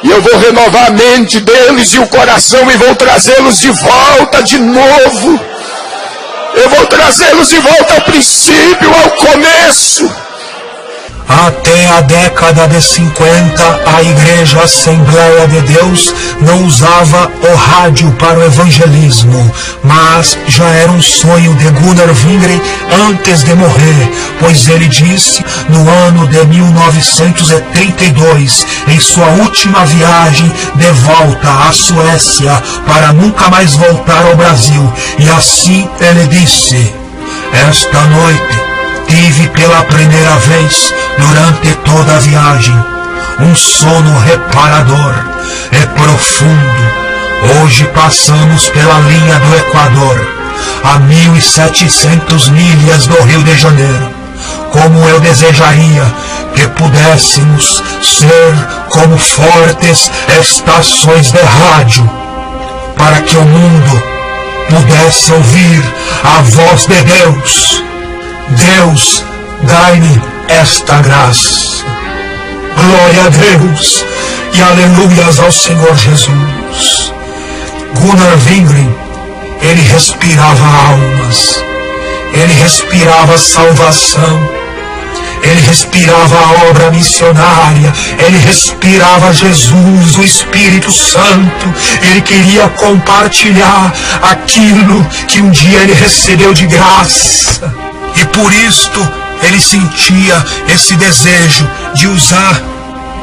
E eu vou renovar a mente deles e o coração e vou trazê-los de volta de novo. Eu vou trazê-los de volta ao princípio, ao começo. Até a década de 50, a Igreja Assembleia de Deus não usava o rádio para o evangelismo, mas já era um sonho de Gunnar Wingren antes de morrer, pois ele disse no ano de 1932, em sua última viagem de volta à Suécia, para nunca mais voltar ao Brasil, e assim ele disse: esta noite tive pela primeira vez, durante toda a viagem, um sono reparador e profundo. Hoje passamos pela linha do Equador, a 1.700 milhas do Rio de Janeiro. Como eu desejaria que pudéssemos ser como fortes estações de rádio, para que o mundo pudesse ouvir a voz de Deus. Deus, dai-me esta graça. Glória a Deus e aleluias ao Senhor Jesus. Gunnar Wingren, ele respirava almas, ele respirava salvação, ele respirava a obra missionária, ele respirava Jesus, o Espírito Santo. Ele queria compartilhar aquilo que um dia ele recebeu de graça. E por isto ele sentia esse desejo de usar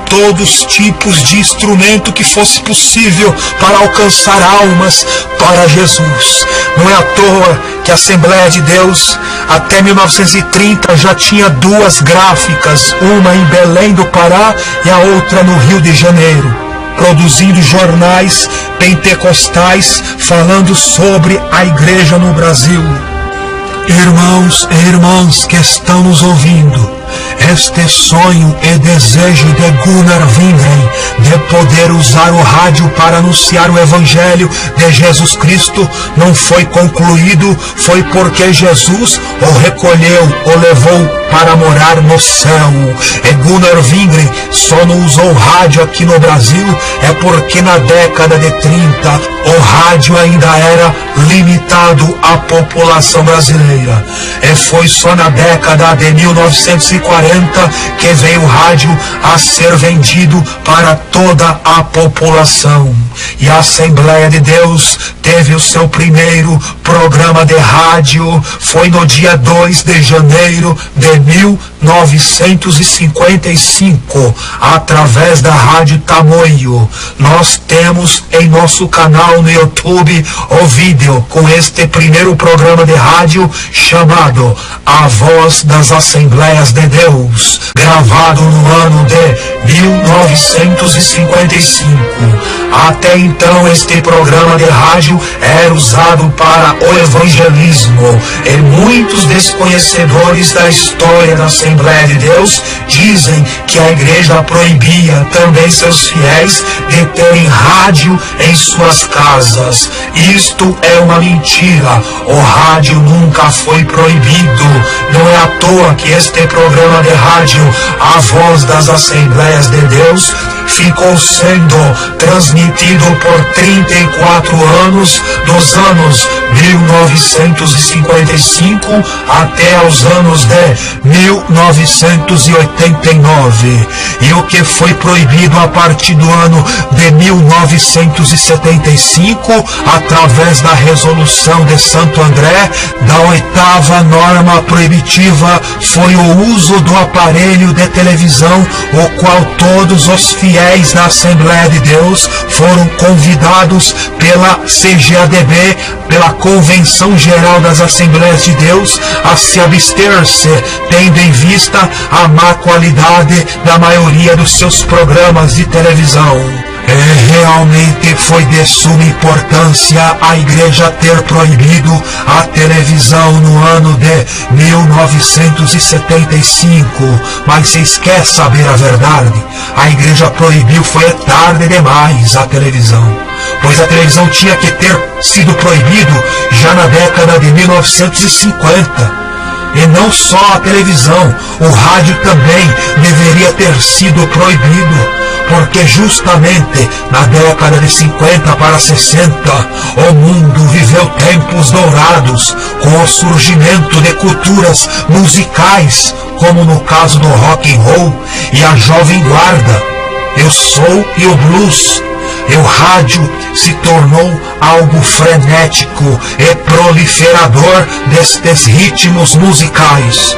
todos os tipos de instrumento que fosse possível para alcançar almas para Jesus. Não é à toa que a Assembleia de Deus, até 1930, já tinha duas gráficas, uma em Belém do Pará e a outra no Rio de Janeiro, produzindo jornais pentecostais falando sobre a igreja no Brasil. Irmãos e irmãs que estão nos ouvindo, este sonho e desejo de Gunnar Wingren de poder usar o rádio para anunciar o Evangelho de Jesus Cristo não foi concluído, foi porque Jesus o recolheu, o levou para morar no céu. E Gunnar Wingren só não usou o rádio aqui no Brasil é porque na década de 30 o rádio ainda era limitado à população brasileira. E foi só na década de 1940 que veio o rádio a ser vendido para toda a população. E a Assembleia de Deus teve o seu primeiro programa de rádio, foi no dia 2 de janeiro de 1955, através da Rádio Tamoio. Nós temos em nosso canal no YouTube o vídeo com este primeiro programa de rádio chamado A Voz das Assembleias de Deus, gravado no ano de 1955. Até então este programa de rádio era usado para o evangelismo, e muitos desconhecedores da história da Assembleia de Deus dizem que a igreja proibia também seus fiéis de terem rádio em suas casas. Isto é uma mentira. O rádio nunca foi proibido. Não é à toa que este programa de rádio, A Voz das Assembleias de Deus, ficou sendo transmitido por 34 anos, dos anos 1955 até os anos de 1989. E o que foi proibido a partir do ano de 1975, através da resolução de Santo André, da 8ª norma proibitiva, foi o uso do aparelho de televisão, o qual todos os fiéis da Assembleia de Deus foram convidados pela CGADB, pela Convenção Geral das Assembleias de Deus, a se abster-se, tendo em vista a má qualidade da maioria dos seus programas de televisão. Realmente foi de suma importância a igreja ter proibido a televisão no ano de 1975, mas vocês querem saber a verdade? A igreja proibiu foi tarde demais a televisão, pois a televisão tinha que ter sido proibido já na década de 1950. E não só a televisão, o rádio também deveria ter sido proibido, porque justamente na década de 50 para 60, o mundo viveu tempos dourados com o surgimento de culturas musicais, como no caso do rock and roll e a jovem guarda, o soul e o blues. E o rádio se tornou algo frenético e proliferador destes ritmos musicais.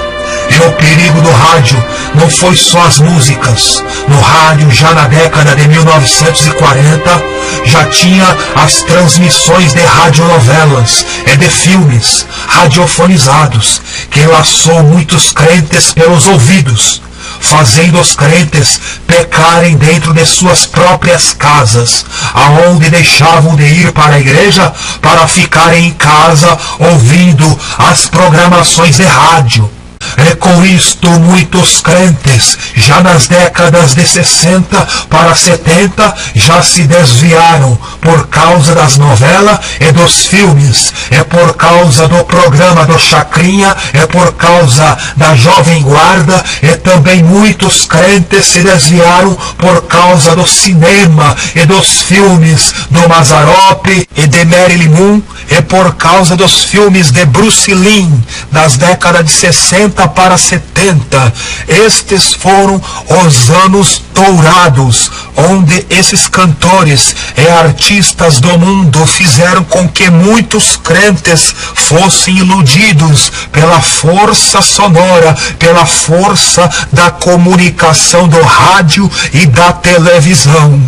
E o perigo do rádio não foi só as músicas. No rádio, já na década de 1940, já tinha as transmissões de radionovelas e de filmes radiofonizados, que laçou muitos crentes pelos ouvidos, fazendo os crentes pecarem dentro de suas próprias casas, aonde deixavam de ir para a igreja para ficarem em casa ouvindo as programações de rádio. E com isto muitos crentes, já nas décadas de 60 para 70, já se desviaram por causa das novelas e dos filmes, é por causa do programa do Chacrinha, é por causa da Jovem Guarda, e também muitos crentes se desviaram por causa do cinema e dos filmes do Mazzaropi e de Marilyn Monroe, e por causa dos filmes de Bruce Lee, das décadas de 60 para 70. Estes foram os anos dourados, onde esses cantores e artistas do mundo fizeram com que muitos crentes fossem iludidos pela força sonora, pela força da comunicação do rádio e da televisão.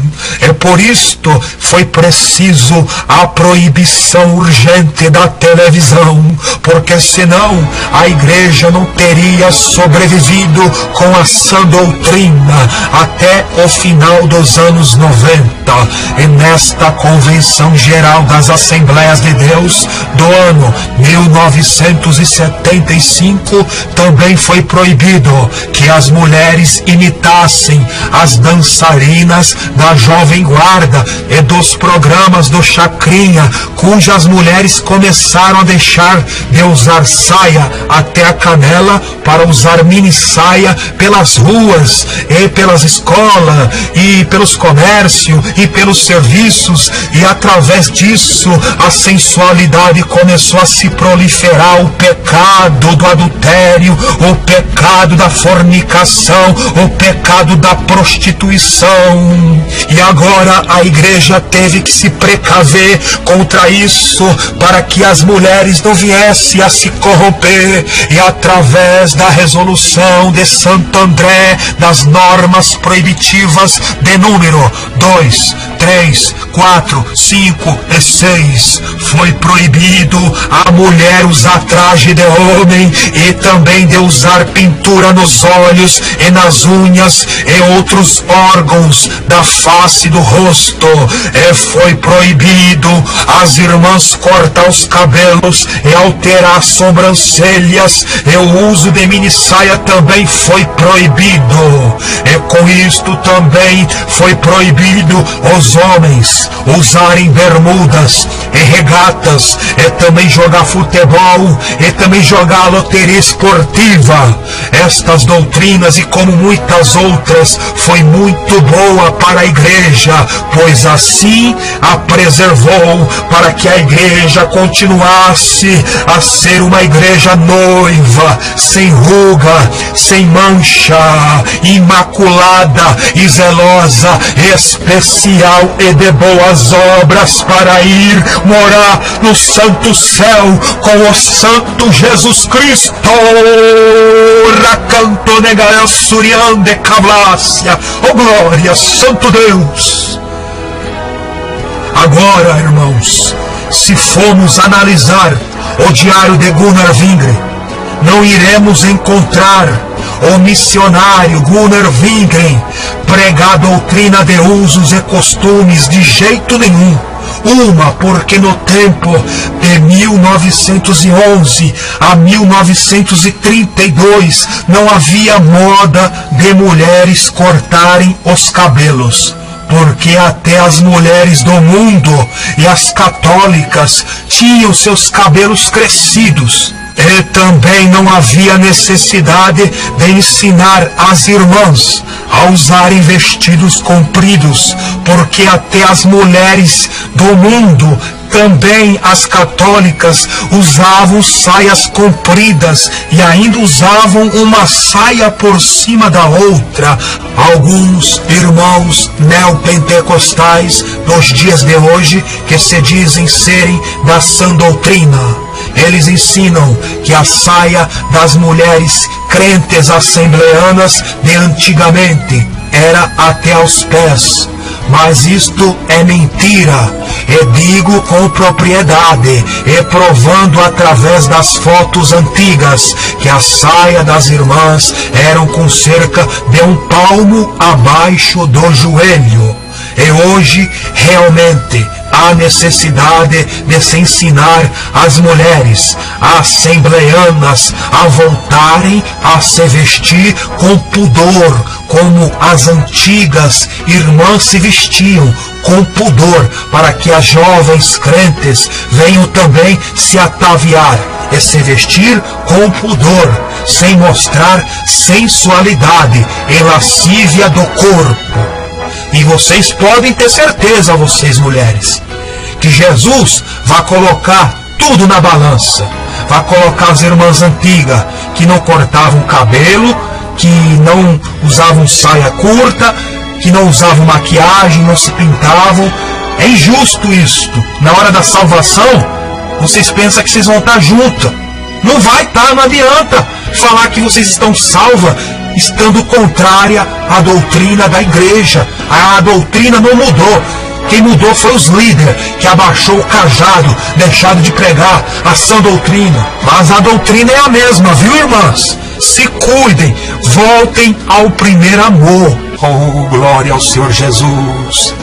E por isto foi preciso a proibição urgente da televisão, porque senão a igreja não teria sobrevivido com a sã doutrina até o final dos anos 90. E nesta Convenção Geral das Assembleias de Deus do ano 1975 também foi proibido que as mulheres imitassem as dançarinas da Jovem Guarda e dos programas do Chacrinha, cujas mulheres começaram a deixar de usar saia até a canela para usar mini saia pelas ruas e pelas escolas e pelos comércios e pelos serviços, e através disso a sensualidade começou a se proliferar, o pecado do adultério, o pecado da fornicação, o pecado da prostituição. E agora a igreja teve que se precaver contra isso, para que as mulheres não viessem a se corromper, e através da resolução de Santo André, das normas proibitivas de número 2, 3, 4, 5 e 6, foi proibido a mulher usar traje de homem e também de usar pintura nos olhos e nas unhas e outros órgãos da face do rosto. E foi proibido as irmãs cortar os cabelos e alterar as sobrancelhas, e o uso de mini saia também foi proibido. E com isto também foi proibido os homens usarem bermudas e regatas, e também jogar futebol, e também jogar loteria esportiva. Estas doutrinas, e como muitas outras, foi muito boa para a igreja, pois assim a preservou, para que a igreja continuasse a ser uma igreja noiva, sem ruga, sem mancha, imaculada e zelosa, especial e de boas obras, para ir morar no santo céu com o santo Jesus Cristo. Racanto negael surian de cablácia. Oh glória, santo Deus! Agora, irmãos, se formos analisar o diário de Gunnar Wingren, não iremos encontrar o missionário Gunnar Wingren pregar a doutrina de usos e costumes de jeito nenhum. Uma, porque no tempo de 1911 a 1932 não havia moda de mulheres cortarem os cabelos, porque até as mulheres do mundo e as católicas tinham seus cabelos crescidos. E também não havia necessidade de ensinar as irmãs a usarem vestidos compridos, porque até as mulheres do mundo, também as católicas, usavam saias compridas e ainda usavam uma saia por cima da outra. Alguns irmãos neopentecostais dos dias de hoje, que se dizem serem da sã doutrina, eles ensinam que a saia das mulheres crentes assembleanas de antigamente era até aos pés. Mas isto é mentira, e digo com propriedade, e provando através das fotos antigas, que a saia das irmãs eram com cerca de 1 palmo abaixo do joelho. E hoje, realmente, há necessidade de se ensinar as mulheres assembleanas a voltarem a se vestir com pudor, como as antigas irmãs se vestiam, com pudor, para que as jovens crentes venham também se ataviar e se vestir com pudor, sem mostrar sensualidade e lascívia do corpo. E vocês podem ter certeza, vocês mulheres, que Jesus vai colocar tudo na balança. Vai colocar as irmãs antigas que não cortavam cabelo, que não usavam saia curta, que não usavam maquiagem, não se pintavam. É injusto isto. Na hora da salvação, vocês pensam que vocês vão estar juntas. Não vai estar, não adianta falar que vocês estão salvas estando contrária à doutrina da igreja. A doutrina não mudou. Quem mudou foi os líderes, que abaixou o cajado, deixaram de pregar a sã doutrina. Mas a doutrina é a mesma, viu, irmãs? Se cuidem, voltem ao primeiro amor. Oh, glória ao Senhor Jesus.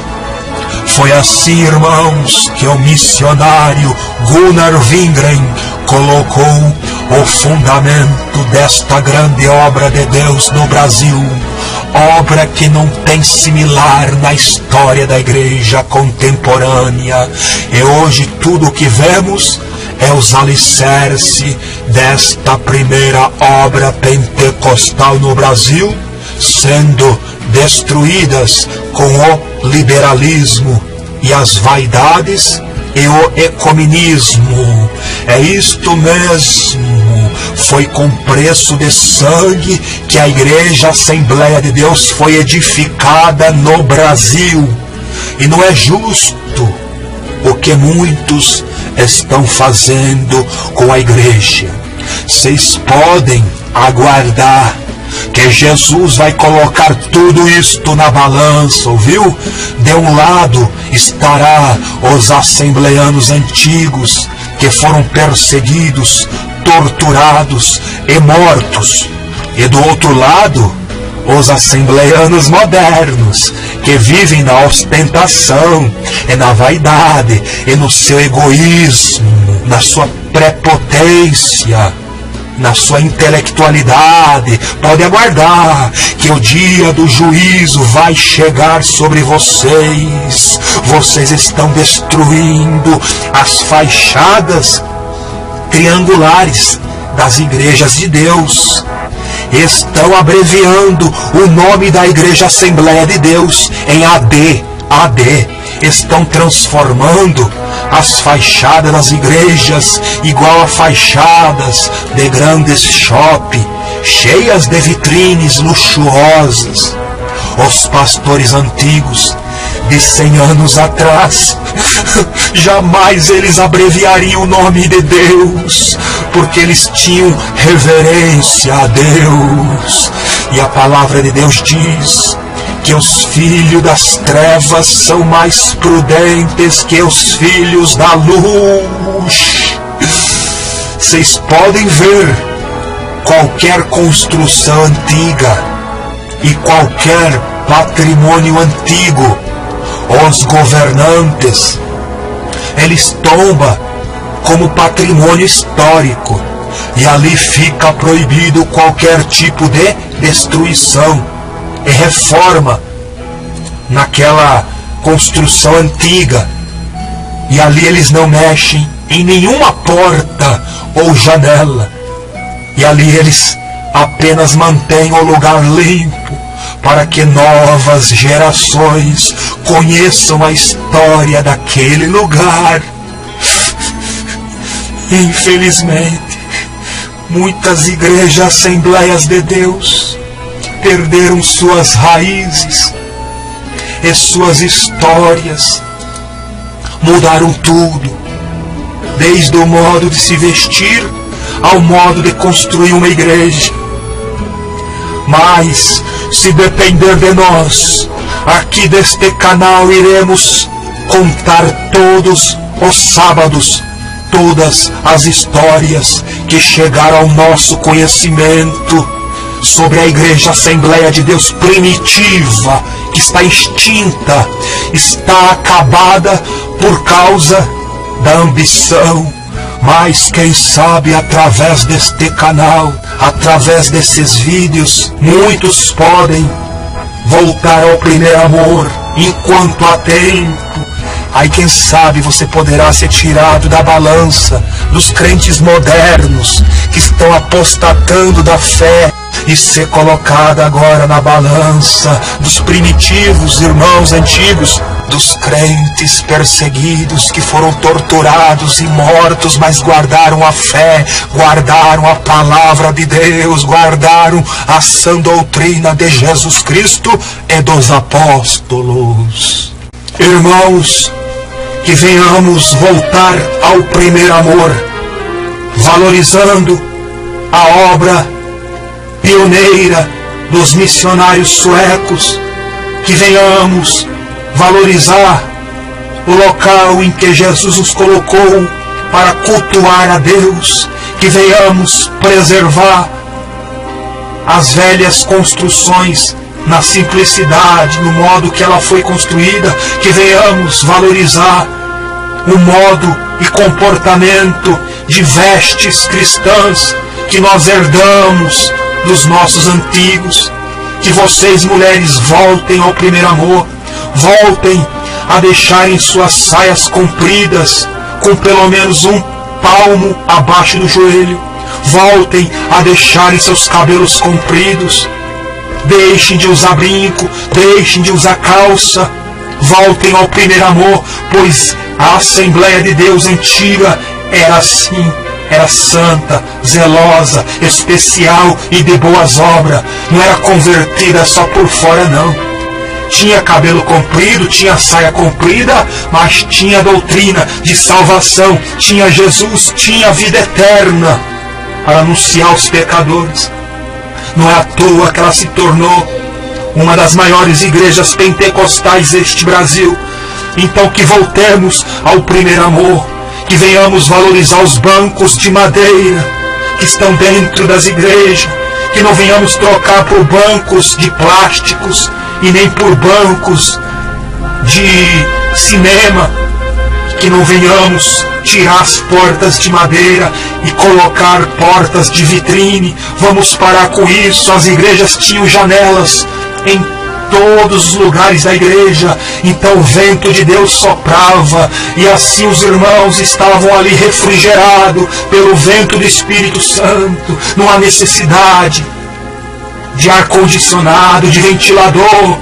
Foi assim, irmãos, que o missionário Gunnar Wingren colocou o fundamento desta grande obra de Deus no Brasil. Obra que não tem similar na história da igreja contemporânea. E hoje tudo o que vemos é os alicerces desta primeira obra pentecostal no Brasil, sendo destruídas com o liberalismo e as vaidades e o ecumenismo. É isto mesmo. Foi com preço de sangue que a Igreja Assembleia de Deus foi edificada no Brasil. E não é justo o que muitos estão fazendo com a igreja. Vocês podem aguardar que Jesus vai colocar tudo isto na balança, ouviu? De um lado estará os assembleanos antigos, que foram perseguidos, torturados e mortos. E do outro lado, os assembleanos modernos, que vivem na ostentação, e na vaidade, e no seu egoísmo, na sua prepotência, na sua intelectualidade. Pode aguardar que o dia do juízo vai chegar sobre vocês. Vocês estão destruindo as fachadas triangulares das igrejas de Deus. Estão abreviando o nome da Igreja Assembleia de Deus em AD. Estão transformando as fachadas das igrejas igual a fachadas de grandes shopping, cheias de vitrines luxuosas. Os pastores antigos de 100 anos atrás, jamais eles abreviariam o nome de Deus, porque eles tinham reverência a Deus. E a palavra de Deus diz que os filhos das trevas são mais prudentes que os filhos da luz. Vocês podem ver qualquer construção antiga e qualquer patrimônio antigo. Os governantes, eles tombam como patrimônio histórico, e ali fica proibido qualquer tipo de destruição e reforma naquela construção antiga. E ali eles não mexem em nenhuma porta ou janela. E ali eles apenas mantêm o lugar limpo para que novas gerações conheçam a história daquele lugar. Infelizmente, muitas igrejas, Assembleias de Deus, perderam suas raízes e suas histórias. Mudaram tudo, desde o modo de se vestir ao modo de construir uma igreja. Mas, se depender de nós, aqui deste canal iremos contar todos os sábados todas as histórias que chegaram ao nosso conhecimento sobre a Igreja Assembleia de Deus primitiva, que está extinta, está acabada por causa da ambição. Mas quem sabe através deste canal, através desses vídeos, muitos podem voltar ao primeiro amor enquanto há tempo. Aí quem sabe você poderá ser tirado da balança dos crentes modernos que estão apostatando da fé e ser colocado agora na balança dos primitivos irmãos antigos, dos crentes perseguidos que foram torturados e mortos, mas guardaram a fé, guardaram a palavra de Deus, guardaram a sã doutrina de Jesus Cristo e dos apóstolos. Irmãos, que venhamos voltar ao primeiro amor, valorizando a obra pioneira dos missionários suecos, que venhamos valorizar o local em que Jesus nos colocou para cultuar a Deus, que venhamos preservar as velhas construções na simplicidade, no modo que ela foi construída, que venhamos valorizar o modo e comportamento de vestes cristãs que nós herdamos dos nossos antigos. Que vocês, mulheres, voltem ao primeiro amor, voltem a deixarem suas saias compridas com pelo menos um palmo abaixo do joelho, voltem a deixarem seus cabelos compridos, deixem de usar brinco, deixem de usar calça, voltem ao primeiro amor, pois a Assembleia de Deus antiga era assim, era santa, zelosa, especial e de boas obras, não era convertida só por fora não. Tinha cabelo comprido, tinha saia comprida, mas tinha doutrina de salvação, tinha Jesus, tinha vida eterna para anunciar aos pecadores. Não é à toa que ela se tornou uma das maiores igrejas pentecostais deste Brasil. Então que voltemos ao primeiro amor, que venhamos valorizar os bancos de madeira que estão dentro das igrejas, que não venhamos trocar por bancos de plásticos e nem por bancos de cinema, que não venhamos tirar as portas de madeira e colocar portas de vitrine. Vamos parar com isso. As igrejas tinham janelas em todos os lugares da igreja, então o vento de Deus soprava e assim os irmãos estavam ali refrigerados pelo vento do Espírito Santo. Não há necessidade de ar-condicionado, de ventilador.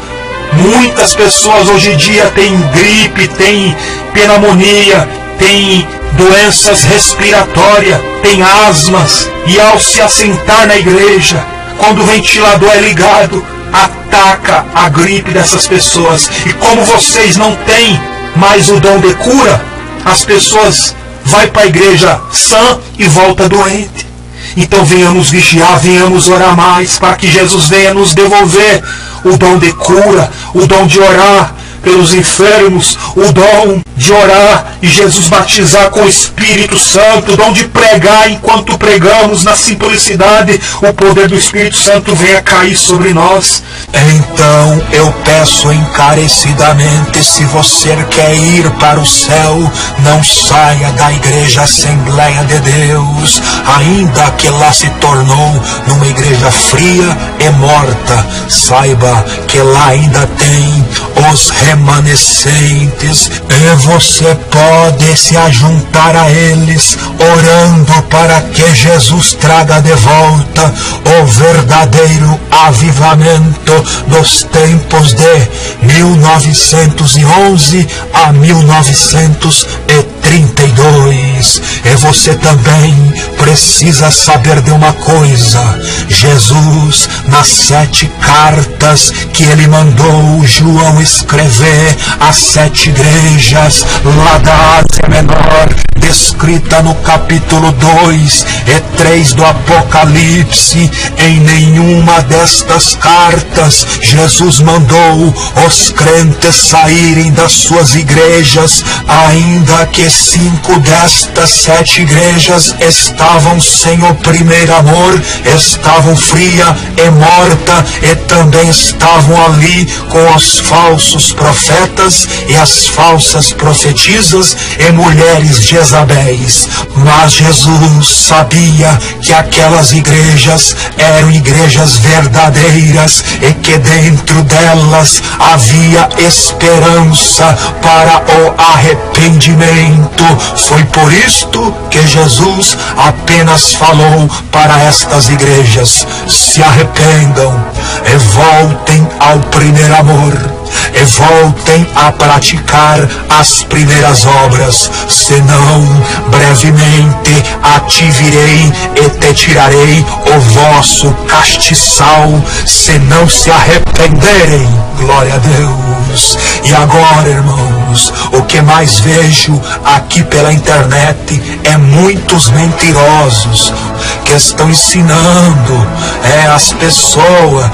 Muitas pessoas hoje em dia têm gripe, têm pneumonia, têm doenças respiratórias, têm asmas, e ao se assentar na igreja, quando o ventilador é ligado, ataca a gripe dessas pessoas. E como vocês não têm mais o dom de cura, as pessoas vão para a igreja sã e volta doente. Então venhamos vigiar, venhamos orar mais, para que Jesus venha nos devolver o dom de cura, o dom de orar pelos enfermos, o dom de orar e Jesus batizar com o Espírito Santo, o dom de pregar enquanto pregamos na simplicidade, o poder do Espírito Santo venha cair sobre nós. Então eu peço encarecidamente, se você quer ir para o céu, não saia da Igreja Assembleia de Deus, ainda que lá se tornou numa igreja fria e morta. Saiba que lá ainda tem os remanescentes, e você pode se ajuntar a eles, orando para que Jesus traga de volta o verdadeiro avivamento dos tempos de 1911 a 1932. E você também precisa saber de uma coisa: Jesus, nas 7 cartas que ele mandou João escrever às 7 igrejas lá da Ásia Menor, descrita no capítulo 2 e 3 do Apocalipse, em nenhuma destas cartas Jesus mandou os crentes saírem das suas igrejas, ainda que 5 destas 7 igrejas estavam sem o primeiro amor, estavam fria e morta, e também estavam ali com os falsos profetas e as falsas profetisas e mulheres Jezabéis. Mas Jesus sabia que aquelas igrejas eram igrejas verdadeiras e que dentro delas havia esperança para o arrependimento. Foi por isto que Jesus apenas falou para estas igrejas: se arrependam e voltem ao primeiro amor, e voltem a praticar as primeiras obras, senão brevemente a ti virei e te tirarei o vosso castiçal, se não se arrependerem. Glória a Deus. E agora, irmãos, o que mais vejo aqui pela internet é muitos mentirosos que estão ensinando as pessoas,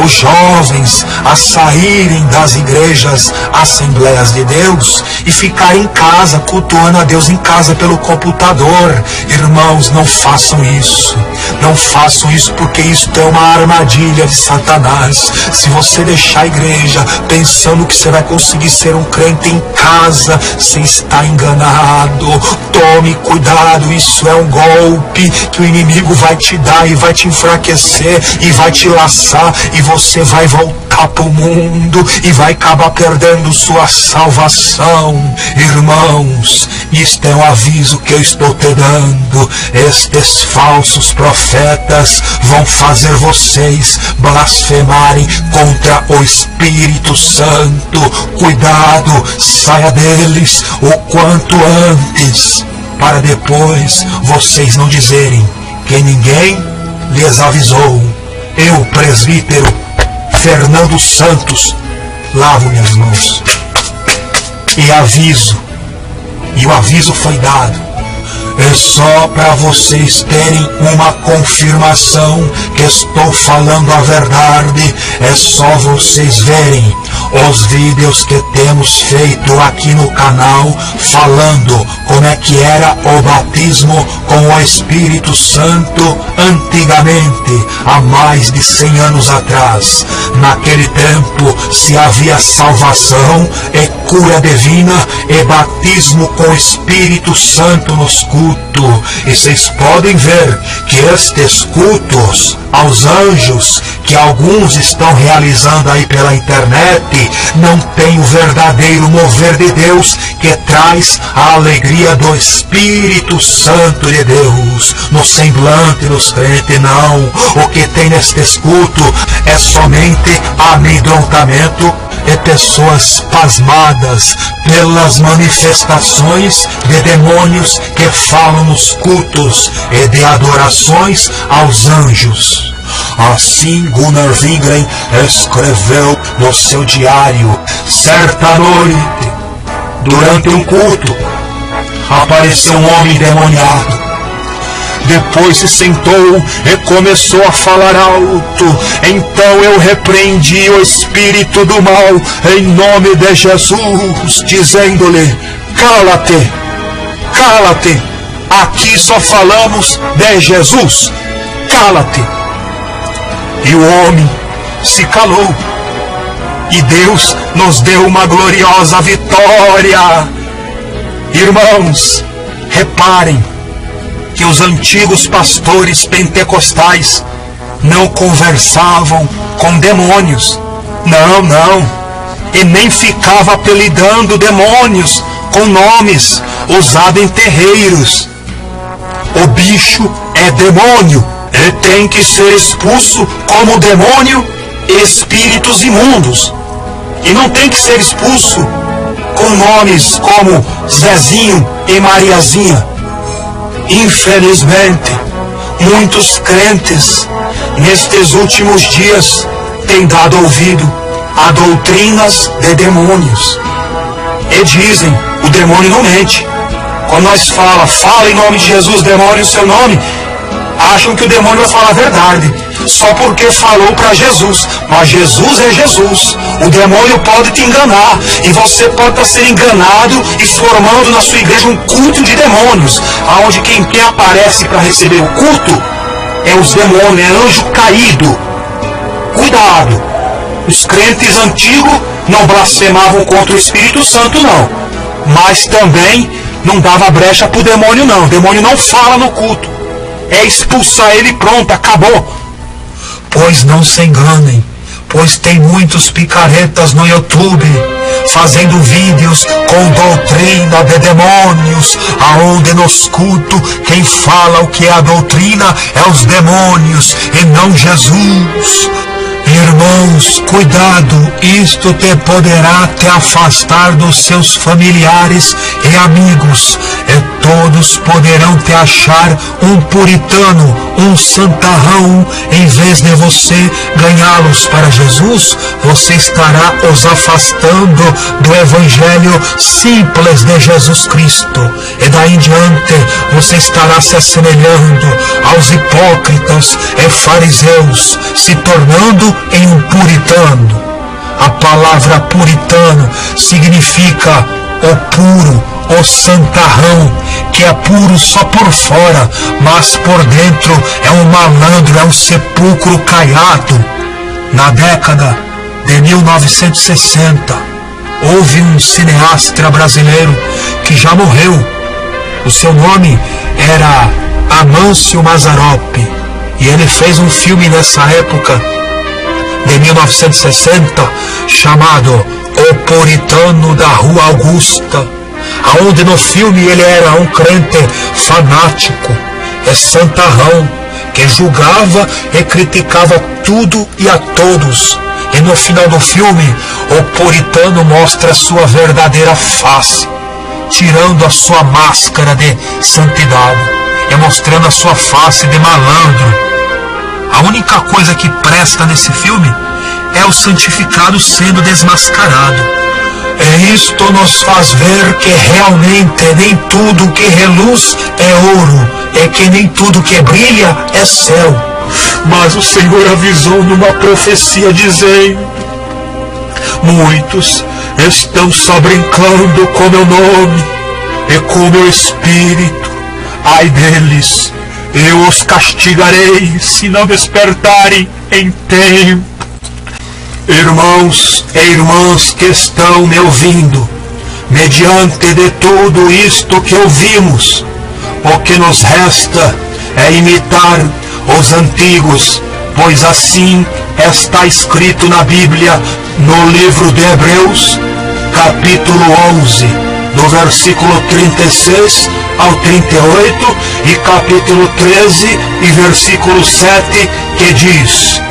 os jovens, a saírem das igrejas, Assembleias de Deus, e ficar em casa, cultuando a Deus em casa pelo computador. Irmãos, não façam isso. Não façam isso, porque isso é uma armadilha de Satanás. Se você deixar a igreja pensando que você vai conseguir ser um crente em casa, você está enganado. Tome cuidado, isso é um golpe que o inimigo vai te dar e vai te enfraquecer e vai te laçar, e você vai voltar para o mundo e vai acabar perdendo sua salvação. Irmãos, isto é um aviso que eu estou te dando. Estes falsos profetas vão fazer vocês blasfemarem contra o Espírito Santo. Cuidado, saia deles o quanto antes, para depois vocês não dizerem que ninguém lhes avisou. Eu, presbítero Fernando Santos, lavo minhas mãos e aviso, e o aviso foi dado. É só para vocês terem uma confirmação que estou falando a verdade. É só vocês verem os vídeos que temos feito aqui no canal, falando como é que era o batismo com o Espírito Santo antigamente, há mais de 100 anos atrás. Naquele tempo se havia salvação e cura divina e batismo com o Espírito Santo nos cultos. E vocês podem ver que estes cultos aos anjos que alguns estão realizando aí pela internet não tem o verdadeiro mover de Deus, que traz a alegria do Espírito Santo de Deus no semblante dos crentes. Não, o que tem nestes cultos é somente amedrontamento e pessoas pasmadas pelas manifestações de demônios que falam nos cultos e de adorações aos anjos. Assim Gunnar Wingren escreveu no seu diário: certa noite, durante um culto, apareceu um homem endemoniado. Depois se sentou e começou a falar alto. Então eu repreendi o espírito do mal em nome de Jesus, dizendo-lhe: cala-te, cala-te, aqui só falamos de Jesus, cala-te. E o homem se calou, e Deus nos deu uma gloriosa vitória. Irmãos, reparem que os antigos pastores pentecostais não conversavam com demônios. Não, não. e nem ficava apelidando demônios com nomes usados em terreiros. O bicho é demônio e tem que ser expulso como demônio e espíritos imundos. E não tem que ser expulso com nomes como Zezinho e Mariazinha. Infelizmente, muitos crentes nestes últimos dias têm dado ouvido a doutrinas de demônios. E dizem, o demônio não mente. Quando nós fala em nome de Jesus, demônio, o seu nome, acham que o demônio vai falar a verdade, só porque falou para Jesus. Mas Jesus é Jesus. O demônio pode te enganar, e você pode estar sendo enganado e formando na sua igreja um culto de demônios, aonde quem aparece para receber o culto é os demônios, é anjo caído. Cuidado! Os crentes antigos não blasfemavam contra o Espírito Santo, não, mas também não dava brecha para o demônio, não. O demônio não fala no culto, é expulsar ele e pronto, acabou. Pois não se enganem, pois tem muitos picaretas no YouTube fazendo vídeos com doutrina de demônios, aonde nos cultos quem fala o que é a doutrina é os demônios e não Jesus. Irmãos, cuidado, isto te poderá te afastar dos seus familiares e amigos, e todos poderão te achar um puritano, um santarrão. Em vez de você ganhá-los para Jesus, você estará os afastando do evangelho simples de Jesus Cristo, e daí em diante você estará se assemelhando aos hipócritas e fariseus, se tornando em um puritano. A palavra puritano significa o puro, o santarrão, que é puro só por fora, mas por dentro é um malandro, é um sepulcro caiado. Na década de 1960, houve um cineasta brasileiro que já morreu. O seu nome era Amâncio Mazzaropi, e ele fez um filme nessa época de 1960 chamado O Puritano da Rua Augusta, aonde no filme ele era um crente fanático e santarrão que julgava e criticava tudo e a todos. E no final do filme o puritano mostra a sua verdadeira face, tirando a sua máscara de santidade e mostrando a sua face de malandro. A única coisa que presta nesse filme é o santificado sendo desmascarado. E isto nos faz ver que realmente nem tudo que reluz é ouro, e que nem tudo que brilha é céu. Mas o Senhor avisou numa profecia dizendo: muitos estão só brincando com meu nome e com meu espírito. Ai deles, eu os castigarei se não despertarem em tempo. Irmãos e irmãs que estão me ouvindo, mediante de tudo isto que ouvimos, o que nos resta é imitar os antigos, pois assim está escrito na Bíblia, no livro de Hebreus, capítulo 11, do versículo 36 ao 38, e capítulo 13 e versículo 7, que diz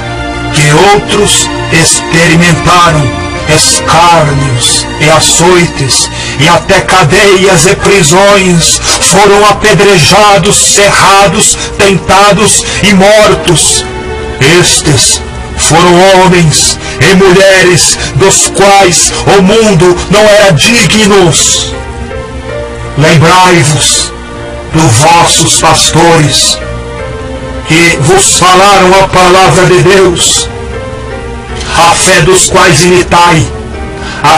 que outros experimentaram escárnios e açoites, e até cadeias e prisões, foram apedrejados, cerrados, tentados e mortos. Estes foram homens e mulheres dos quais o mundo não era dignos. Lembrai-vos dos vossos pastores, que vos falaram a palavra de Deus, a fé dos quais imitai,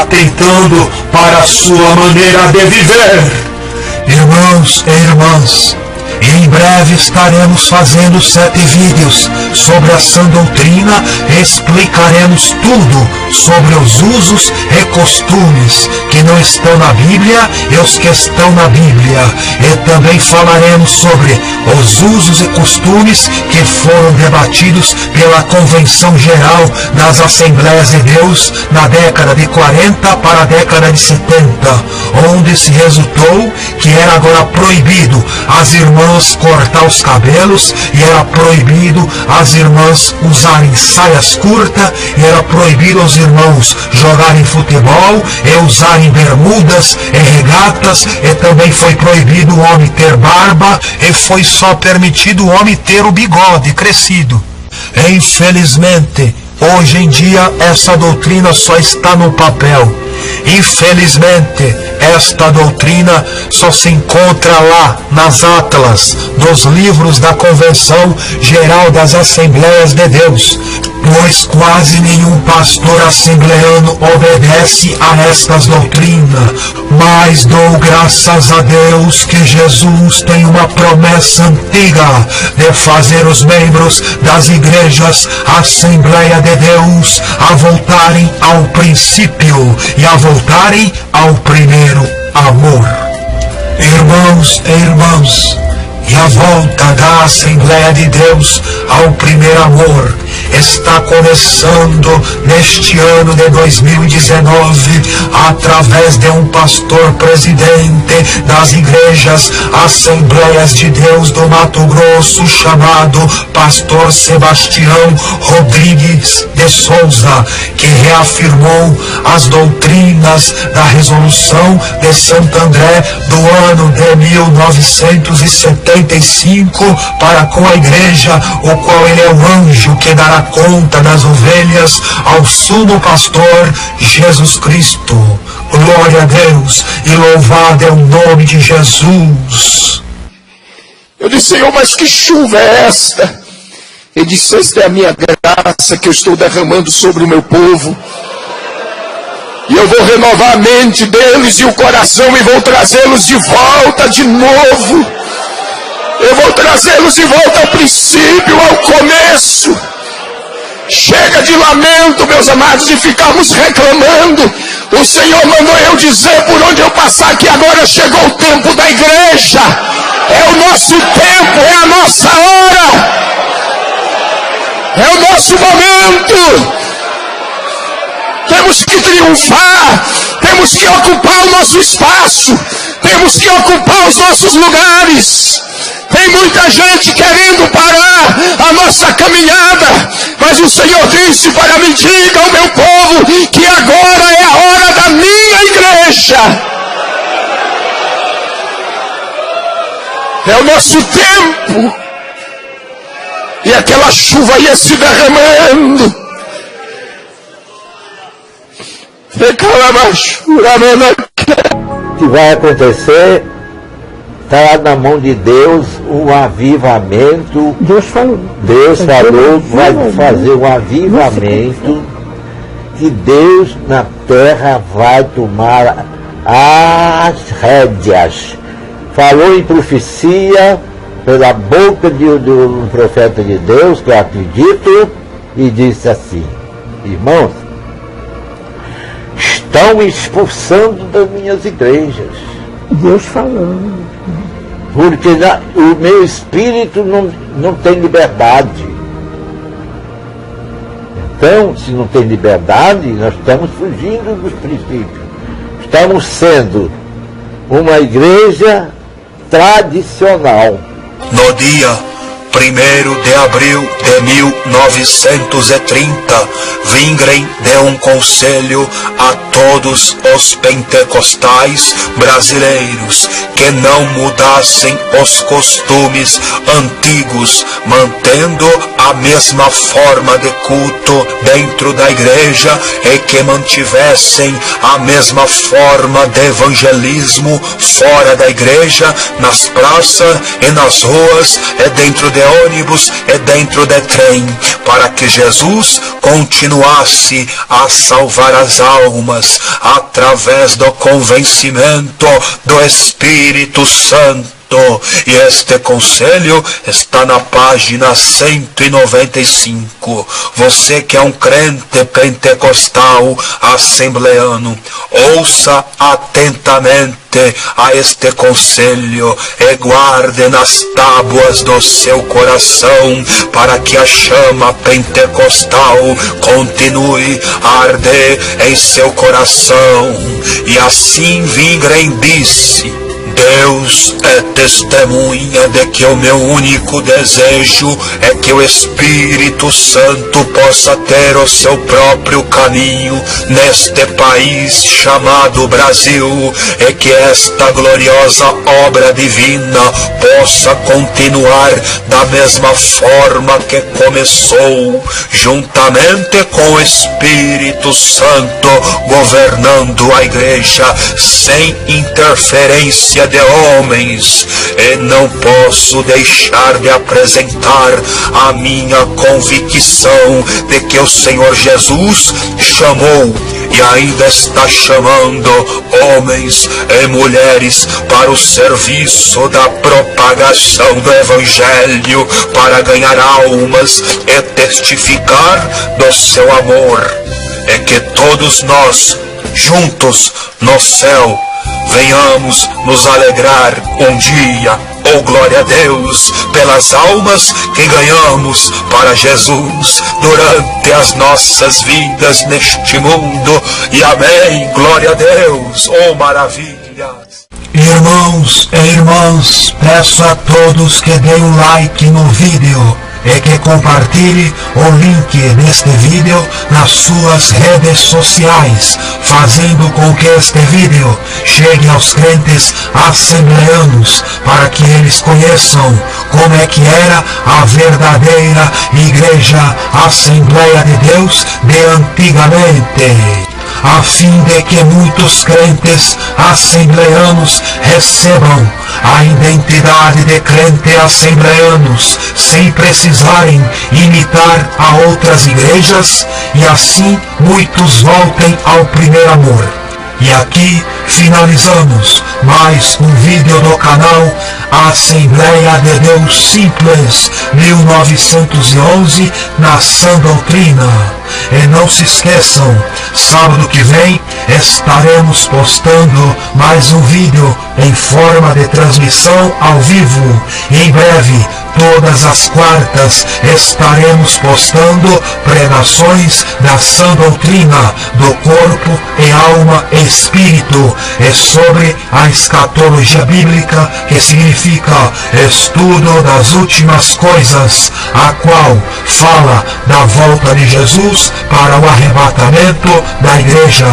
atentando para a sua maneira de viver. Irmãos e irmãs, em breve estaremos fazendo 7 vídeos sobre a sã doutrina e explicaremos tudo sobre os usos e costumes que não não estão na Bíblia e os que estão na Bíblia. E também falaremos sobre os usos e costumes que foram debatidos pela Convenção Geral das Assembleias de Deus na década de 40 para a década de 70, onde se resultou que era agora proibido as irmãs cortar os cabelos, e era proibido as irmãs usarem saias curtas, e era proibido os irmãos jogarem futebol e usarem bermudas e regatas, e também foi proibido o homem ter barba, e foi só permitido o homem ter o bigode crescido. Infelizmente, hoje em dia essa doutrina só está no papel. Infelizmente, esta doutrina só se encontra lá nas atlas dos livros da Convenção Geral das Assembleias de Deus, pois quase nenhum pastor assembleano obedece a estas doutrinas. Mas dou graças a Deus que Jesus tem uma promessa antiga de fazer os membros das igrejas Assembleia de Deus a voltarem ao princípio e a voltarem ao primeiro amor. Irmãos e irmãs, e a volta da Assembleia de Deus ao primeiro amor está começando neste ano de 2019 através de um pastor presidente das igrejas Assembleias de Deus do Mato Grosso, chamado pastor Sebastião Rodrigues de Souza, que reafirmou as doutrinas da resolução de Santo André do ano de 1975 para com a igreja, o qual ele é o anjo que dará conta das ovelhas ao sumo pastor Jesus Cristo. Glória a Deus e louvado é o nome de Jesus. Eu disse: Senhor, mas que chuva é esta? Ele disse: esta é a minha graça que eu estou derramando sobre o meu povo, e eu vou renovar a mente deles e o coração, e vou trazê-los de volta de novo. Eu vou trazê-los de volta ao princípio, ao começo. Chega de lamento, meus amados, de ficarmos reclamando. O Senhor mandou eu dizer por onde eu passar que agora chegou o tempo da igreja. É o nosso tempo, é a nossa hora, é o nosso momento. Temos que triunfar, temos que ocupar o nosso espaço, temos que ocupar os nossos lugares. Tem muita gente querendo parar a nossa caminhada, mas o Senhor disse para mim: diga ao meu povo que agora é a hora da minha igreja. É o nosso tempo. E aquela chuva ia se derramando. O que vai acontecer? Está na mão de Deus um avivamento. Deus falou, vai fazer um avivamento, que Deus na terra vai tomar as rédeas. Falou em profecia pela boca de um profeta de Deus, que eu acredito, e disse assim: irmãos, estão expulsando das minhas igrejas. Deus falando. Porque o meu espírito não tem liberdade. Então, se não tem liberdade, nós estamos fugindo dos princípios. Estamos sendo uma igreja tradicional. No dia 1º de abril de 1930, vingrem de um conselho a todos os pentecostais brasileiros que não mudassem os costumes antigos, mantendo a mesma forma de culto dentro da igreja, e que mantivessem a mesma forma de evangelismo fora da igreja, nas praças e nas ruas, e dentro de ônibus e dentro de trem, para que Jesus continuasse a salvar as almas através do convencimento do Espírito Santo. E este conselho está na página 195. Você que é um crente pentecostal assembleano, ouça atentamente a este conselho e guarde nas tábuas do seu coração, para que a chama pentecostal continue a arder em seu coração. E assim Wingren disse: Deus é testemunha de que o meu único desejo é que o Espírito Santo possa ter o seu próprio caminho neste país chamado Brasil, e que esta gloriosa obra divina possa continuar da mesma forma que começou, juntamente com o Espírito Santo governando a igreja, sem interferência de homens. E não posso deixar de apresentar a minha convicção de que o Senhor Jesus chamou e ainda está chamando homens e mulheres para o serviço da propagação do Evangelho, para ganhar almas e testificar do seu amor. É que todos nós, juntos no céu, venhamos nos alegrar um dia, oh glória a Deus, pelas almas que ganhamos para Jesus durante as nossas vidas neste mundo. E amém, glória a Deus, oh maravilhas. Irmãos e irmãs, peço a todos que deem um like no vídeo e que compartilhe o link deste vídeo nas suas redes sociais, fazendo com que este vídeo chegue aos crentes assembleanos, para que eles conheçam como é que era a verdadeira Igreja Assembleia de Deus de antigamente, a fim de que muitos crentes assembleanos recebam a identidade de crente assembleanos, sem precisarem imitar a outras igrejas, e assim muitos voltem ao primeiro amor. E aqui finalizamos mais um vídeo do canal Assembleia de Deus Simples 1911 na Sã Doutrina. E não se esqueçam, sábado que vem estaremos postando mais um vídeo em forma de transmissão ao vivo. E em breve, todas as quartas, estaremos postando pregações da Sã Doutrina do corpo e alma e espírito, e sobre a escatologia bíblica, que significa estudo das últimas coisas, a qual fala da volta de Jesus para o arrebatamento da igreja.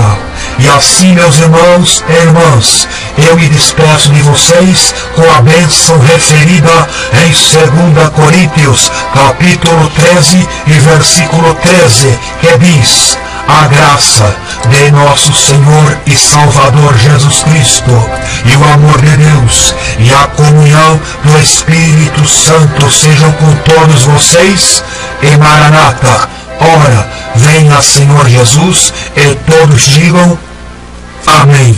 E assim, meus irmãos e irmãs, eu me despeço de vocês com a bênção referida em 2 Coríntios, capítulo 13 e versículo 13, que diz: a graça de nosso Senhor e Salvador Jesus Cristo, e o amor de Deus, e a comunhão do Espírito Santo sejam com todos vocês. E Maranata, ora, venha Senhor Jesus, e todos digam amém.